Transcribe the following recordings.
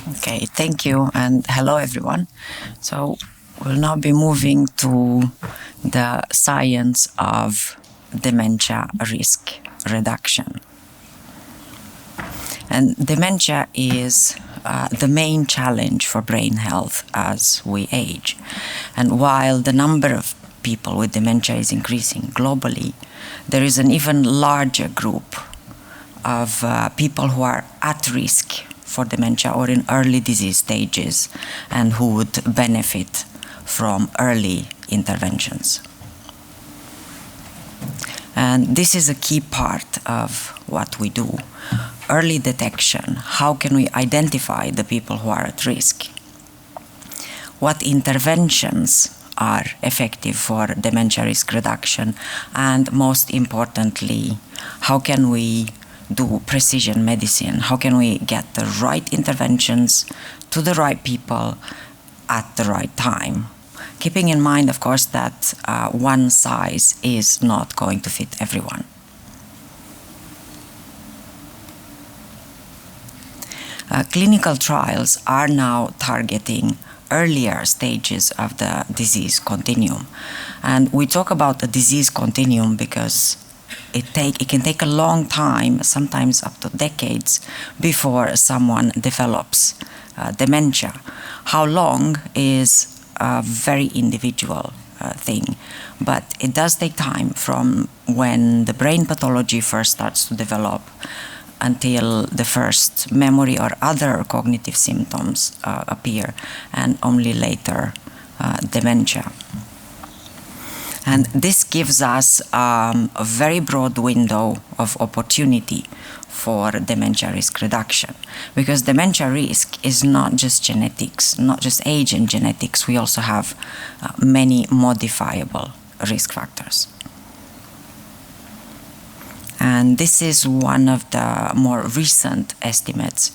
Okay, thank you, and hello everyone. So we'll now be moving to the science of dementia risk reduction. And dementia is the main challenge for brain health as we age. And while the number of people with dementia is increasing globally, there is an even larger group of people who are at risk for dementia or in early disease stages and who would benefit from early interventions. And this is a key part of what we do. Early detection. How can we identify the people who are at risk? What interventions are effective for dementia risk reduction? And most importantly, how can we do precision medicine? How can we get the right interventions to the right people at the right time? Keeping in mind, of course, that one size is not going to fit everyone. Clinical trials are now targeting earlier stages of the disease continuum. And we talk about the disease continuum because it can take a long time, sometimes up to decades, before someone develops dementia. How long is a very individual thing, but it does take time from when the brain pathology first starts to develop until the first memory or other cognitive symptoms appear, and only later dementia. And this gives us a very broad window of opportunity for dementia risk reduction, because dementia risk is not just genetics, not just age and genetics. We also have many modifiable risk factors. And this is one of the more recent estimates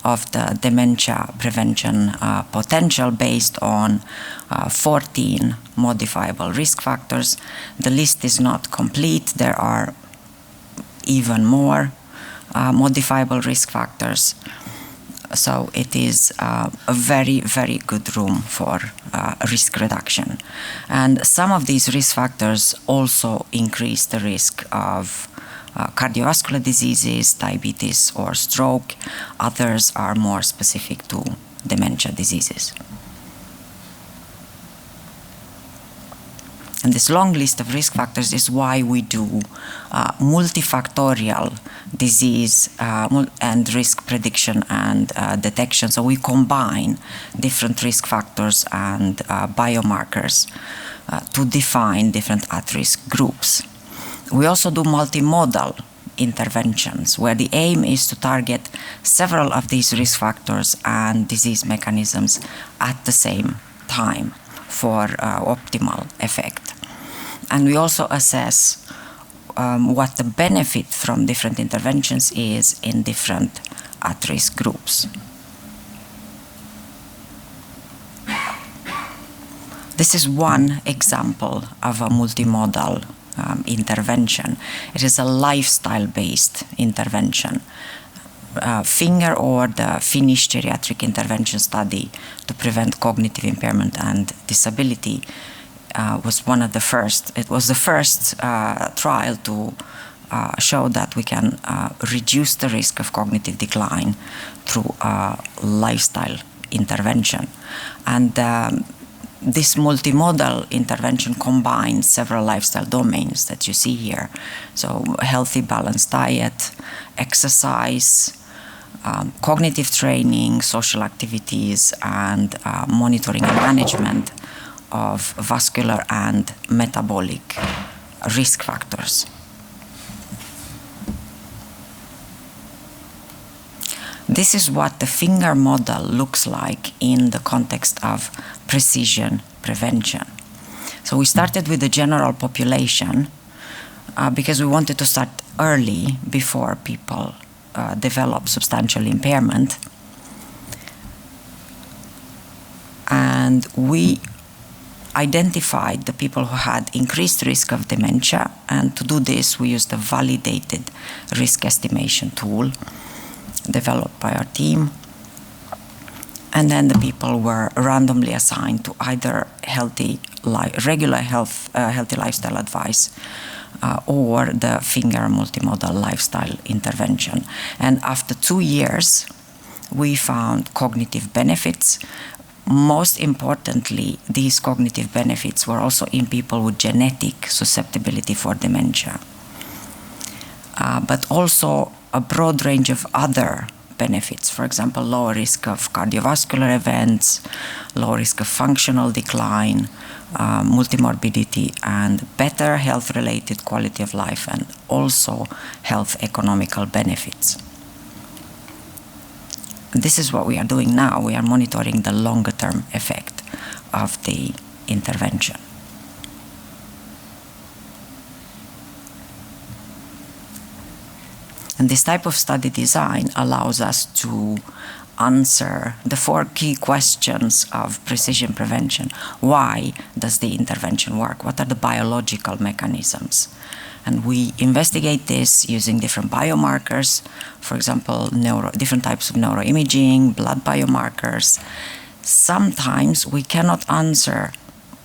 of the dementia prevention potential based on 14 modifiable risk factors. The list is not complete. There are even more modifiable risk factors. So it is a very, very good room for risk reduction. And some of these risk factors also increase the risk of cardiovascular diseases, diabetes, or stroke. Others are more specific to dementia diseases. And this long list of risk factors is why we do multifactorial disease and risk prediction and detection. So we combine different risk factors and biomarkers to define different at-risk groups. We also do multimodal interventions, where the aim is to target several of these risk factors and disease mechanisms at the same time for optimal effect. And we also assess what the benefit from different interventions is in different at-risk groups. This is one example of a multimodal intervention. It is a lifestyle-based intervention. FINGER, or the Finnish Geriatric Intervention Study to Prevent Cognitive Impairment and Disability, was one of the first. It was the first trial to show that we can reduce the risk of cognitive decline through a lifestyle intervention. And this multimodal intervention combines several lifestyle domains that you see here. So healthy, balanced diet, exercise, cognitive training, social activities, and monitoring and management of vascular and metabolic risk factors. This is what the FINGER model looks like in the context of precision prevention. So we started with the general population because we wanted to start early before people develop substantial impairment. And we identified the people who had increased risk of dementia, and to do this we used a validated risk estimation tool developed by our team. And then the people were randomly assigned to either regular healthy lifestyle advice or the finger multimodal lifestyle intervention. And after 2 years, we found cognitive benefits. Most importantly, these cognitive benefits were also in people with genetic susceptibility for dementia, but also a broad range of other benefits. For example, lower risk of cardiovascular events, low risk of functional decline, multimorbidity, and better health-related quality of life, and also health economical benefits. This is what we are doing now. We are monitoring the longer-term effect of the intervention. And this type of study design allows us to answer the 4 key questions of precision prevention. Why does the intervention work? What are the biological mechanisms? And we investigate this using different biomarkers, for example, different types of neuroimaging, blood biomarkers. Sometimes we cannot answer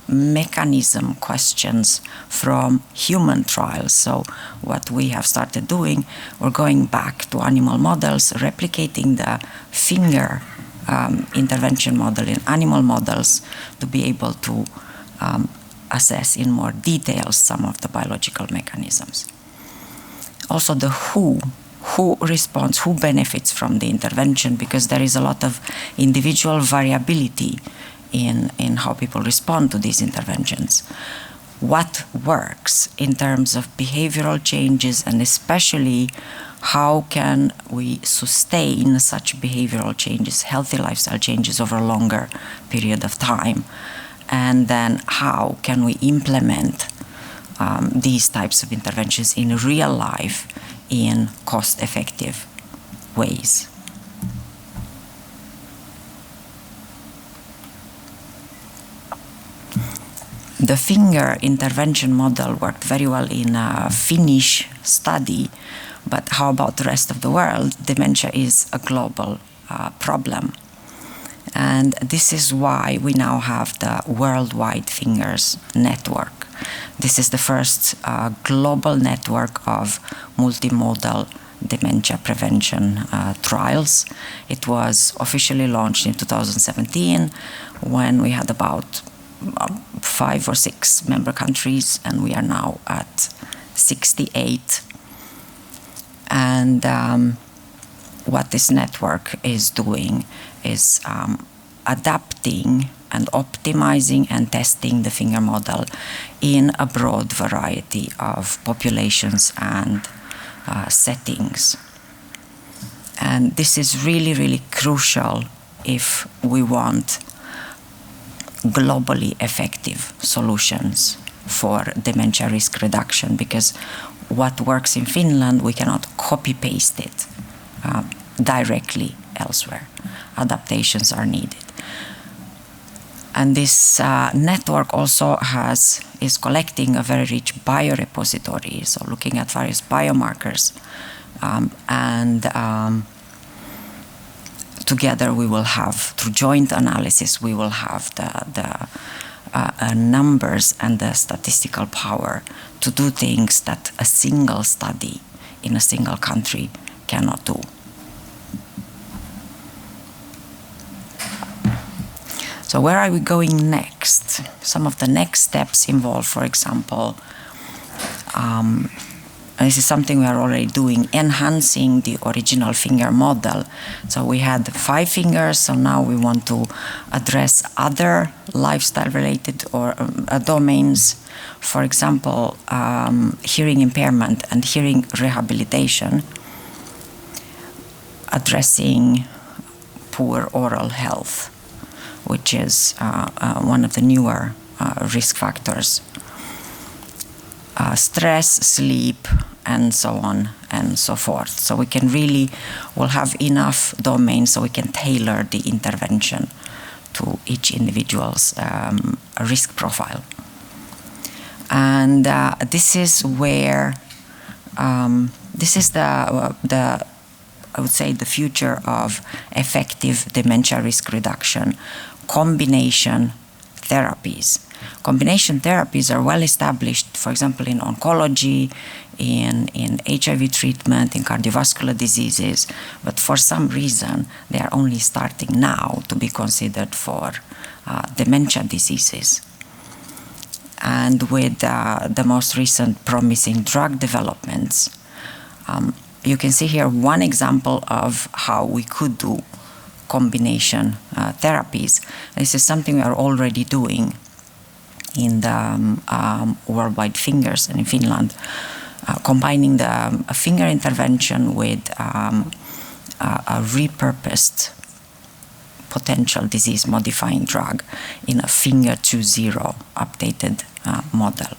mechanism questions from human trials. So what we have started doing, we're going back to animal models, replicating the finger intervention model in animal models to be able to assess in more detail some of the biological mechanisms. Also the who responds, who benefits from the intervention, because there is a lot of individual variability in how people respond to these interventions. What works in terms of behavioral changes, and especially how can we sustain such behavioral changes, healthy lifestyle changes over a longer period of time? And then how can we implement these types of interventions in real life in cost-effective ways? The finger intervention model worked very well in a Finnish study, but how about the rest of the world? Dementia is a global problem. And this is why we now have the Worldwide Fingers Network. This is the first global network of multimodal dementia prevention trials. It was officially launched in 2017 when we had about 5 or 6 member countries, and we are now at 68. And what this network is doing is adapting and optimizing and testing the finger model in a broad variety of populations and settings. And this is really, really crucial if we want globally effective solutions for dementia risk reduction, because what works in Finland, we cannot copy-paste it directly elsewhere. Adaptations are needed. And this network also is collecting a very rich biorepository, so looking at various biomarkers, and together we will have, through joint analysis, we will have the numbers and the statistical power to do things that a single study in a single country cannot do. So where are we going next? Some of the next steps involve, for example, this is something we are already doing, enhancing the original finger model. So we had 5 fingers, so now we want to address other lifestyle-related or domains. For example, hearing impairment and hearing rehabilitation, addressing poor oral health, which is one of the newer risk factors. Stress, sleep, and so on and so forth. So we can we'll have enough domains so we can tailor the intervention to each individual's risk profile. And this is where, this is the I would say, the future of effective dementia risk reduction, combination therapies. Combination therapies are well established, for example, in oncology, in HIV treatment, in cardiovascular diseases, but for some reason they are only starting now to be considered for dementia diseases. And with the most recent promising drug developments, you can see here one example of how we could do combination therapies. This is something we are already doing in the Worldwide Fingers and in Finland, combining the finger intervention with a repurposed potential disease-modifying drug in a Finger 2.0 updated model.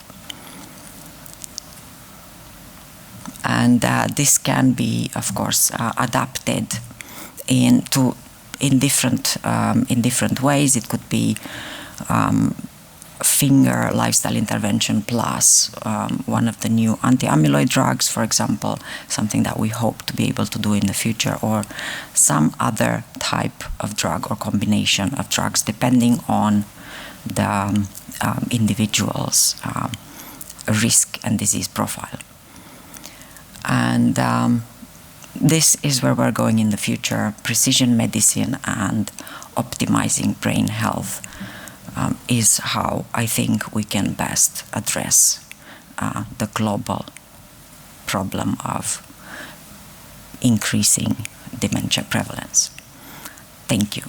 And this can be, of course, adapted in different ways. It could be finger lifestyle intervention plus one of the new anti-amyloid drugs, for example, something that we hope to be able to do in the future, or some other type of drug or combination of drugs, depending on the individual's risk and disease profile. And this is where we're going in the future. Precision medicine and optimizing brain health is how I think we can best address the global problem of increasing dementia prevalence. Thank you.